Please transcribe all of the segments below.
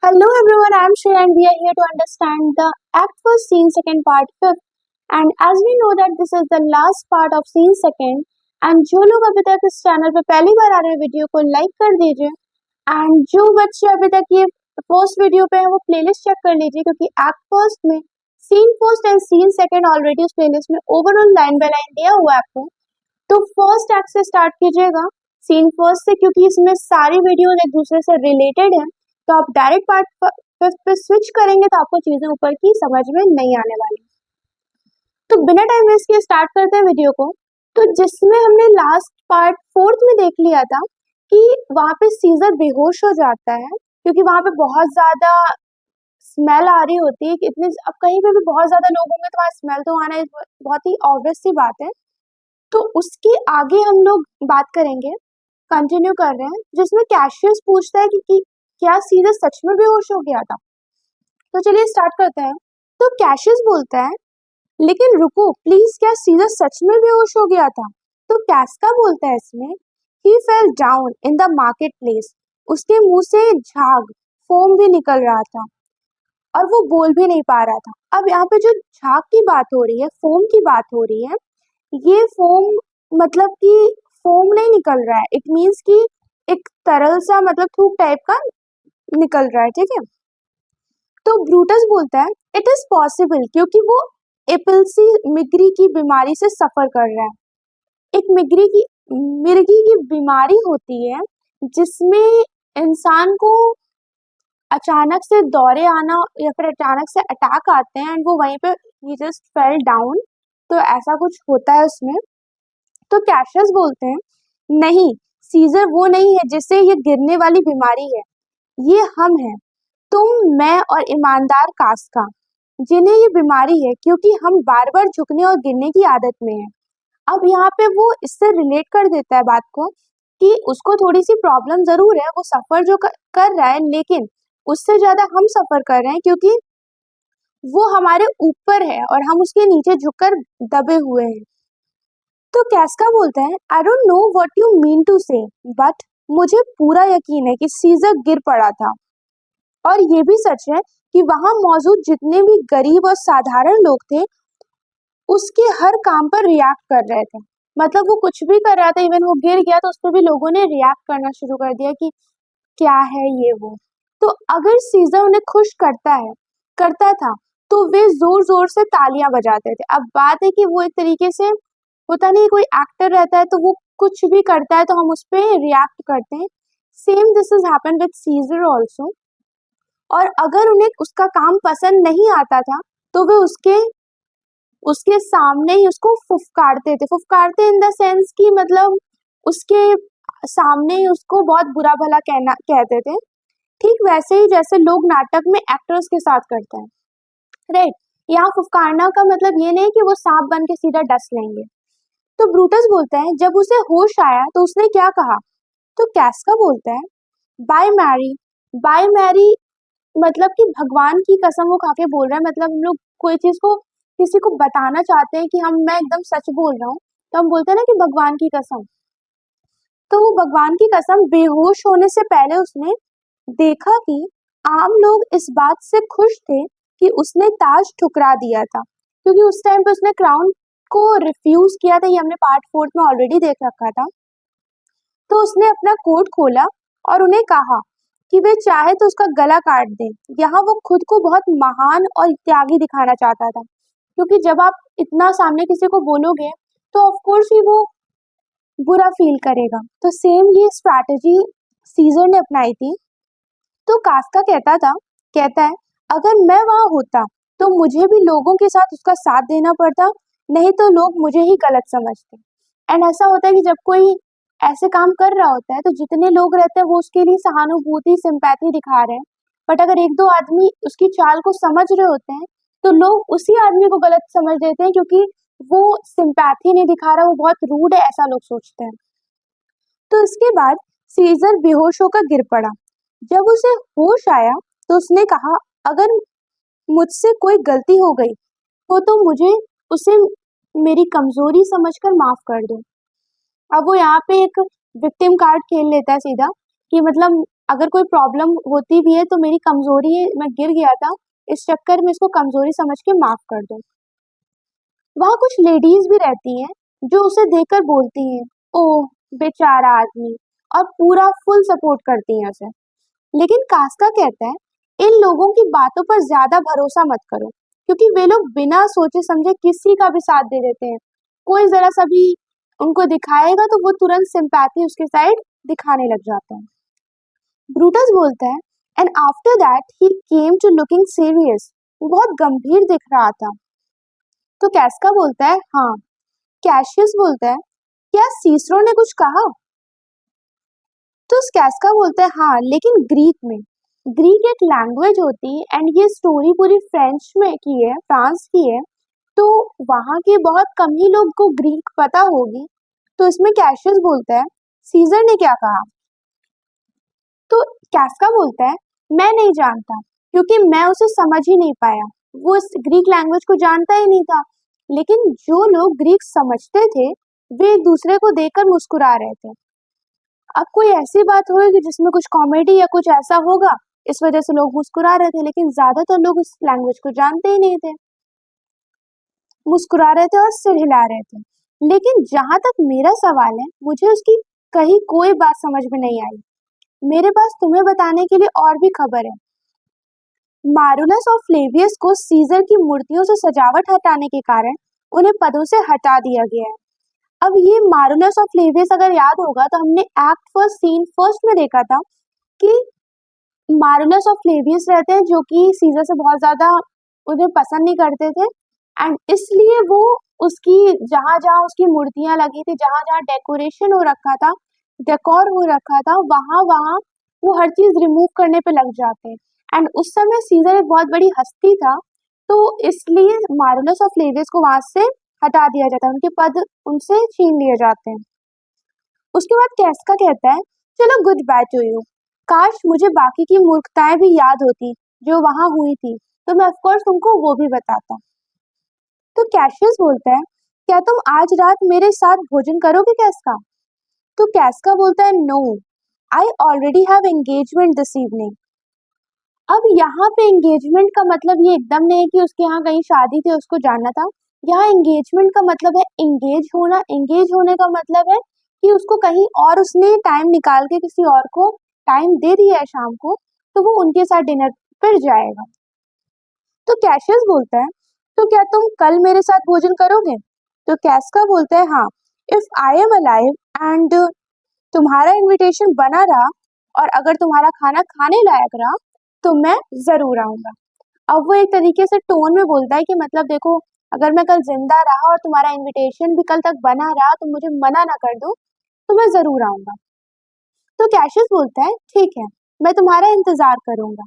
Hello everyone, I am Shreya and we are here to understand the Act First Scene Second Part 5th. And as we know that this is the last part of Scene Second and जो लोग अभी तक इस channel पे पहली बार आ रहे हैं video को लाइक कर दीजिए एंड जो बच्चे अभी तक ये फर्स्ट वीडियो पे हैं वो प्लेलिस्ट चेक कर लीजिए क्योंकि एक्ट फर्स्ट में scene first and scene second already उस प्लेलिस्ट में ओवरऑल लाइन बाय लाइन दिया हुआ है आपको। तो फर्स्ट एक्ट से स्टार्ट कीजिएगा सीन फर्स्ट से क्योंकि इसमें सारी वीडियोस एक दूसरे से रिलेटेड है। तो आप डायरेक्ट पार्ट फिफ्थ पे स्विच करेंगे तो आपको चीजें ऊपर की समझ में नहीं आने वाली। तो बिना टाइम वेस्ट किए स्टार्ट करते हैं वीडियो को। तो जिसमें हमने लास्ट पार्ट फोर्थ में देख लिया था कि वहां पे सीजर बेहोश हो जाता है क्योंकि वहां पे बहुत ज्यादा स्मेल आ रही होती है कि इतनी अब कहीं पे भी बहुत ज्यादा लोग होंगे तो वहाँ स्मेल तो आना बहुत ही ऑब्वियस सी बात है। तो उसके आगे हम लोग बात करेंगे, कंटिन्यू कर रहे हैं जिसमें कैशियस पूछता है कि क्या सीजर सच में बेहोश हो गया था। तो चलिए स्टार्ट करते हैं। तो कैशियस बोलता है लेकिन रुको प्लीज, क्या सीजर सच में बेहोश हो गया था? तो कैस्का बोलता है इसमें ही fail down in the marketplace. उसके मुंह से झाग फोम भी निकल रहा था और वो बोल भी नहीं पा रहा था। अब यहाँ पे जो झाग की बात हो रही है, फोम की बात हो रही है, ये फोम मतलब कि फोम नहीं निकल रहा है, इट मीन्स कि एक तरल सा मतलब थूक टाइप का निकल रहा है, ठीक है। तो ब्रूटस बोलता है इट इज पॉसिबल क्योंकि वो एपिल्सी मिर्गी की बीमारी से सफर कर रहा है। एक मिर्गी की बीमारी होती है जिसमें इंसान को अचानक से दौरे आना या फिर अचानक से अटैक आते हैं एंड वो वहीं पे ही जस्ट फेल डाउन। तो ऐसा कुछ होता है उसमें। तो कैशियस बोलते हैं नहीं, सीजर वो नहीं है जिससे ये गिरने वाली बीमारी है, ये हम हैं, तुम, मैं और ईमानदार कास्का, जिन्हें ये बीमारी है क्योंकि हम बार बार झुकने और गिरने की आदत में हैं। अब यहाँ पे वो इससे रिलेट कर देता है बात को कि उसको थोड़ी सी प्रॉब्लम जरूर है, वो सफर जो कर रहा है लेकिन उससे ज्यादा हम सफर कर रहे हैं क्योंकि वो हमारे ऊपर है और हम उसके नीचे झुककर दबे हुए हैं। तो कैस्का बोलता है I don't know what you mean to say but मुझे पूरा यकीन है कि सीजर गिर पड़ा था। और ये भी सच है कि वहां मौजूद जितने भी गरीब और साधारण लोग थे उसके हर काम पर रिएक्ट कर रहे थे। मतलब वो कुछ भी कर रहा था, इवन वो गिर गया तो उस पर भी लोगों ने रिएक्ट करना शुरू कर दिया कि क्या है ये वो। तो अगर सीजर उन्हें खुश करता था तो वे जोर जोर से तालियां बजाते थे। अब बात है कि वो एक तरीके से होता नहीं, कोई एक्टर रहता है तो वो कुछ भी करता है तो हम उस पर रिएक्ट करते हैं। Same this is happen with Caesar also. और अगर उन्हें उसका काम पसंद नहीं आता था तो वे उसके उसके सामने ही उसको फुफकारते इन द सेंस कि मतलब उसके सामने ही उसको बहुत बुरा भला कहते थे। ठीक वैसे ही जैसे लोग नाटक में एक्टर्स के साथ करते हैं, राइट। यहाँ फुफकारना का मतलब ये नहीं कि वो सांप बन के सीधा डस लेंगे। तो ब्रूटस बोलता है जब उसे होश आया तो उसने क्या कहा? तो कैस्का बोलता है बाय मैरी मतलब कि भगवान की कसम वो खाके बोल रहा है। मतलब हम लोग कोई चीज को किसी को बताना चाहते हैं कि मैं एकदम सच बोल रहा हूँ तो हम बोलते हैं ना कि भगवान की कसम। तो वो भगवान की कसम बेहोश होने से पहले उसने देखा कि आम लोग इस बात से खुश थे कि उसने ताज ठुकरा दिया था क्योंकि उस टाइम पे उसने क्राउन को रिफ्यूज किया था। ये हमने पार्ट फोर्थ में ऑलरेडी देख रखा था। तो उसने अपना कोट खोला और उन्हें कहा कि वे चाहे तो उसका गला काट दें। यहाँ वो खुद को बहुत महान और त्यागी दिखाना चाहता था क्योंकि जब आप इतना सामने किसी को बोलोगे तो ऑफ कोर्स ही वो बुरा फील करेगा। तो सेम ये स्ट्रैटेजी सीजर ने अपनाई थी। तो कास्का कहता है अगर मैं वहां होता तो मुझे भी लोगों के साथ उसका साथ देना पड़ता, नहीं तो लोग मुझे ही गलत समझते। एंड ऐसा होता है कि जब कोई ऐसे काम कर रहा होता है तो जितने लोग रहते हैं वो उसके लिए सहानुभूति सिंपैथी दिखा रहे हैं, बट अगर एक दो आदमी उसकी चाल को समझ रहे होते हैं तो लोग उसी आदमी को गलत समझ देते हैं क्योंकि वो सिंपैथी नहीं दिखा रहा, वो बहुत रूड है, ऐसा लोग सोचते हैं। तो इसके बाद सीजर बेहोश होकर गिर पड़ा। जब उसे होश आया तो उसने कहा अगर मुझसे कोई गलती हो गई हो तो मुझे उसे मेरी कमजोरी समझकर माफ कर दो। अब वो यहाँ पे एक विक्टिम कार्ड खेल लेता है सीधा कि मतलब अगर कोई प्रॉब्लम होती भी है तो मेरी कमजोरी है, मैं गिर गया था, इस चक्कर में इसको कमजोरी समझ के माफ कर दो। वहाँ कुछ लेडीज भी रहती हैं जो उसे देखकर बोलती हैं, ओह बेचारा आदमी, और पूरा फुल सपोर्ट करती हैं उसे। लेकिन कास्का कहता है इन लोगों की बातों पर ज्यादा भरोसा मत करो, क्योंकि वे लोग बिना सोचे समझे किसी का भी साथ दे देते हैं। कोई जरा सा भी उनको दिखाएगा तो वो तुरंत सिंपैथी उसके साइड दिखाने लग जाता है। ब्रूटस बोलता है and after that he came to looking serious, वो बहुत गंभीर दिख रहा था। तो कैस्का बोलता है हाँ। कैशियस बोलता है क्या सीसरो ने कुछ कहा? तो कैस्का बोलता है हाँ, लेकिन ग्रीक में। ग्रीक एक लैंग्वेज होती है एंड ये स्टोरी पूरी फ्रेंच में की है, फ्रांस की है, तो वहाँ के बहुत कम ही लोग को ग्रीक पता होगी। तो इसमें कैशियस बोलता है सीजर ने क्या कहा? तो कैस्का बोलता है मैं नहीं जानता, क्योंकि मैं उसे समझ ही नहीं पाया, वो इस ग्रीक लैंग्वेज को जानता ही नहीं था। लेकिन जो लोग ग्रीक समझते थे वे एक दूसरे को देखकर मुस्कुरा रहे थे। अब कोई ऐसी बात होगी जिसमें कुछ कॉमेडी या कुछ ऐसा होगा, इस वजह से लोग मुस्कुरा रहे थे, लेकिन ज्यादातर लोग उस लैंग्वेज को जानते ही नहीं थे, मुस्कुरा रहे थे और सिर हिला रहे थे। लेकिन जहां तक मेरा सवाल है, मुझे उसकी कहीं कोई बात समझ में नहीं आई। मेरे पास तुम्हें बताने के लिए और भी खबर है। मारुलस और फ्लेवियस को सीजर की मूर्तियों से सजावट हटाने के कारण उन्हें पदों से हटा दिया गया है। अब ये मारुलस और फ्लेवियस अगर याद होगा तो हमने एक्ट फर्स्ट सीन फर्स्ट में देखा था कि मारुलस और फ्लेवियस रहते हैं जो कि सीजर से बहुत ज्यादा उन्हें पसंद नहीं करते थे, एंड इसलिए वो उसकी जहां जहां उसकी मूर्तियां लगी थी, जहां जहां डेकोरेशन हो रखा था, डेकोर हो रखा था, वहां वहां वो हर चीज रिमूव करने पे लग जाते हैं। एंड उस समय सीजर एक बहुत बड़ी हस्ती था, तो इसलिए मारुलस और फ्लेवियस को वहां से हटा दिया जाता है, उनके पद उनसे छीन लिए जाते हैं। उसके बाद कैस्का कहता है चलो गुड बाय टू यू, काश मुझे बाकी की मूर्खताएं भी याद होती जो वहां हुई थी, तो मैं ऑफकोर्स तुमको वो भी बताता। तो कैशियस बोलता है क्या तुम आज रात मेरे साथ भोजन करोगे कैस्का? तो कैस्का बोलता है no, I already have engagement this evening. अब यहाँ पे एंगेजमेंट का मतलब ये एकदम नहीं है कि उसके यहाँ कहीं शादी थी उसको जानना था। यहाँ एंगेजमेंट का मतलब है एंगेज होना। एंगेज होने का मतलब है कि उसको कहीं और उसने टाइम निकाल के किसी और को टाइम दे दिया है शाम को, तो वो उनके साथ डिनर पर जाएगा। तो कैशियस बोलता है तो क्या तुम कल मेरे साथ भोजन करोगे? तो कैस्का बोलता है हाँ, if I am alive and तुम्हारा इनविटेशन बना रहा और अगर तुम्हारा खाना खाने लायक रहा तो मैं जरूर आऊंगा। अब वो एक तरीके से टोन में बोलता है कि मतलब देखो, अगर मैं कल जिंदा रहा और तुम्हारा इनविटेशन भी कल तक बना रहा तो मुझे मना ना कर दो, तो मैं जरूर आऊंगा। तो कैशियस बोलता है ठीक है, मैं तुम्हारा इंतजार करूंगा।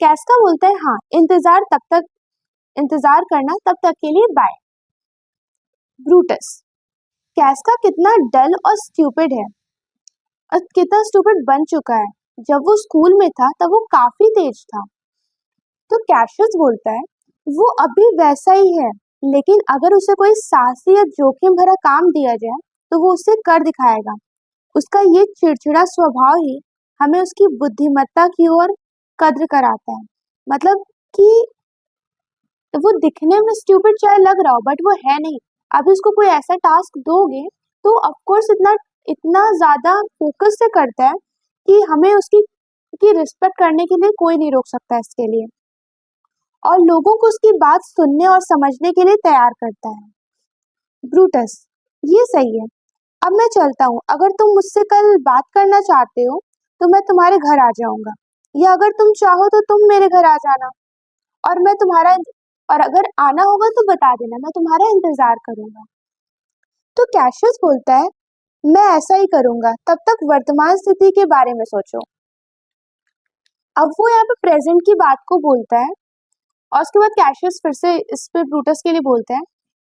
कैस्का बोलता है हाँ, इंतजार करना, तब तक के लिए बाय। ब्रूटस, कैस्का कितना डल और स्टूपिड है, और कितना स्टूपिड बन चुका है। जब वो स्कूल में था तब वो काफी तेज था। तो कैशियस बोलता है वो अभी वैसा ही है, लेकिन अगर उसे कोई साहसी या जोखिम भरा काम दिया जाए तो वो उसे कर दिखाएगा। उसका ये चिड़चिड़ा स्वभाव ही हमें उसकी बुद्धिमत्ता की ओर कद्र कराता है। मतलब कि वो दिखने में स्टूपिड चाहे लग रहा हो बट वो है नहीं। अभी उसको कोई ऐसा टास्क दोगे तो ऑफ कोर्स इतना इतना ज्यादा फोकस से करता है कि हमें उसकी की रिस्पेक्ट करने के लिए कोई नहीं रोक सकता इसके लिए, और लोगों को उसकी बात सुनने और समझने के लिए तैयार करता है। ब्रूटस, ये सही है, अब मैं चलता हूँ। अगर तुम मुझसे कल बात करना चाहते हो तो मैं तुम्हारे घर आ जाऊंगा, या अगर तुम चाहो तो तुम मेरे घर आ जाना, और मैं तुम्हारा और अगर आना होगा तो बता देना, मैं तुम्हारा इंतजार करूंगा। तो कैशियस बोलता है मैं ऐसा ही करूंगा, तब तक वर्तमान स्थिति के बारे में सोचो। अब वो यहाँ पे प्रेजेंट की बात को बोलता है, और उसके बाद कैशियस फिर से इस पे ब्रूटस के लिए बोलता है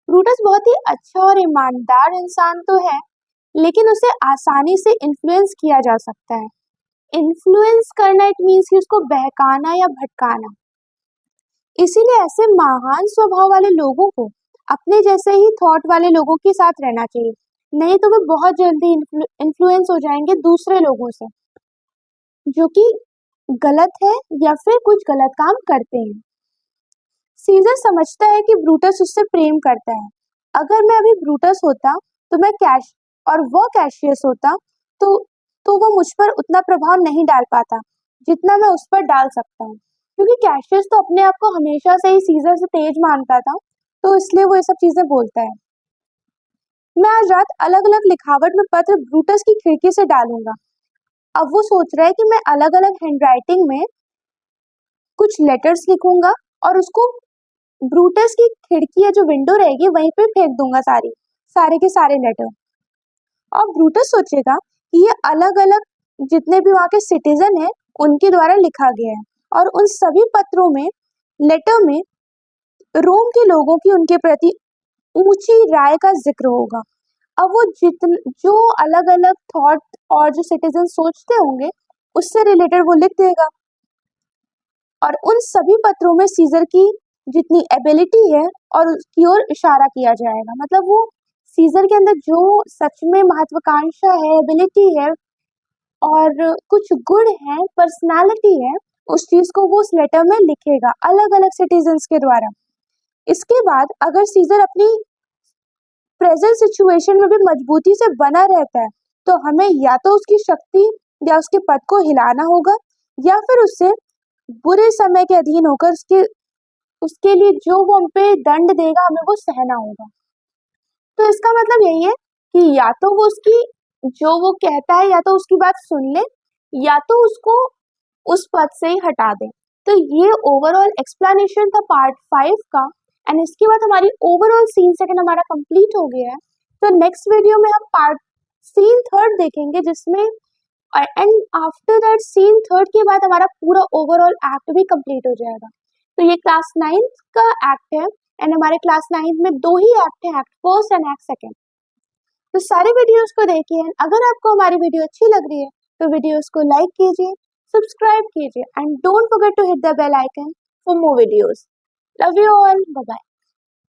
ब्रूटस बहुत ही अच्छा और ईमानदार इंसान तो है, लेकिन उसे आसानी से इन्फ्लुएंस किया जा सकता है। इन्फ्लुएंस करना इट मीन्स कि उसको बहकाना या भटकाना। इसीलिए ऐसे महान स्वभाव वाले लोगों को अपने जैसे ही थॉट वाले लोगों के साथ रहना चाहिए, नहीं तो वे बहुत जल्दी इन्फ्लुएंस हो जाएंगे दूसरे लोगों से। जो कि गलत है या फिर कुछ गलत काम करते हैं। सीजर समझता है कि ब्रूटस उससे प्रेम करता है। अगर मैं अभी ब्रूटस होता तो मैं कैश और वो कैशियस होता तो वो मुझ पर उतना प्रभाव नहीं डाल पाता जितना मैं उस पर डाल सकता हूँ, क्योंकि कैशियस तो अपने आप को हमेशा से ही सीजर से तेज मानता था, तो इसलिए वो ये सब चीजें बोलता है। मैं आज रात अलग अलग लिखावट में पत्र ब्रूटस की खिड़की से डालूंगा। अब वो सोच रहा है कि मैं अलग अलग हैंडराइटिंग में कुछ लेटर्स लिखूंगा और उसको ब्रूटस की खिड़की या जो विंडो रहेगी वहीं पे फेंक दूंगा, सारे के सारे लेटर। और ब्रूटस सोचेगा कि ये अलग अलग जितने भी वहाँ के सिटीजन हैं उनके द्वारा लिखा गया है, और उन सभी पत्रों में, लेटर में रोम के लोगों की उनके प्रति ऊंची राय का जिक्र होगा। अब वो जो अलग अलग थॉट और जो सिटीजन सोचते होंगे उससे रिलेटेड वो लिख देगा, और उन सभी पत्रों में सीजर की जितनी एबिलिटी है और उसकी ओर इशारा किया जाएगा। मतलब वो सीजर के अंदर जो सच में महत्वाकांक्षा है, एबिलिटी है और कुछ गुण है, पर्सनालिटी है, उस चीज को वो उस लेटर में लिखेगा अलग अलग सिटीजन्स के द्वारा। इसके बाद अगर सीजर अपनी प्रेजेंट सिचुएशन में भी मजबूती से बना रहता है तो हमें या तो उसकी शक्ति या उसके पद को हिलाना होगा, या फिर उससे बुरे समय के अधीन होकर उसके लिए जो वो हम पे दंड देगा हमें वो सहना होगा। तो इसका मतलब यही है कि या तो वो उसकी जो वो कहता है या तो उसकी बात सुन ले, या तो उसको उस पद से ही हटा दे। तो ये ओवरऑल एक्सप्लेनेशन था पार्ट 5 का, एंड इसके बाद हमारी ओवरऑल सीन सेकंड हमारा कंप्लीट हो गया है। तो नेक्स्ट वीडियो में हम पार्ट सीन थर्ड देखेंगे, जिसमें and after that scene third के बाद हमारा पूरा ओवरऑल एक्ट भी कंप्लीट हो जाएगा। तो ये क्लास 9th का एक्ट है, एंड हमारे क्लास 9th में 2 ही एक्ट है, act first and act second. तो सारे वीडियोस को देखिए, अगर आपको हमारी वीडियो अच्छी लग रही है तो वीडियोस को लाइक कीजिए, सब्सक्राइब कीजिए, and don't forget to hit the bell icon for more videos. Love you all, bye bye.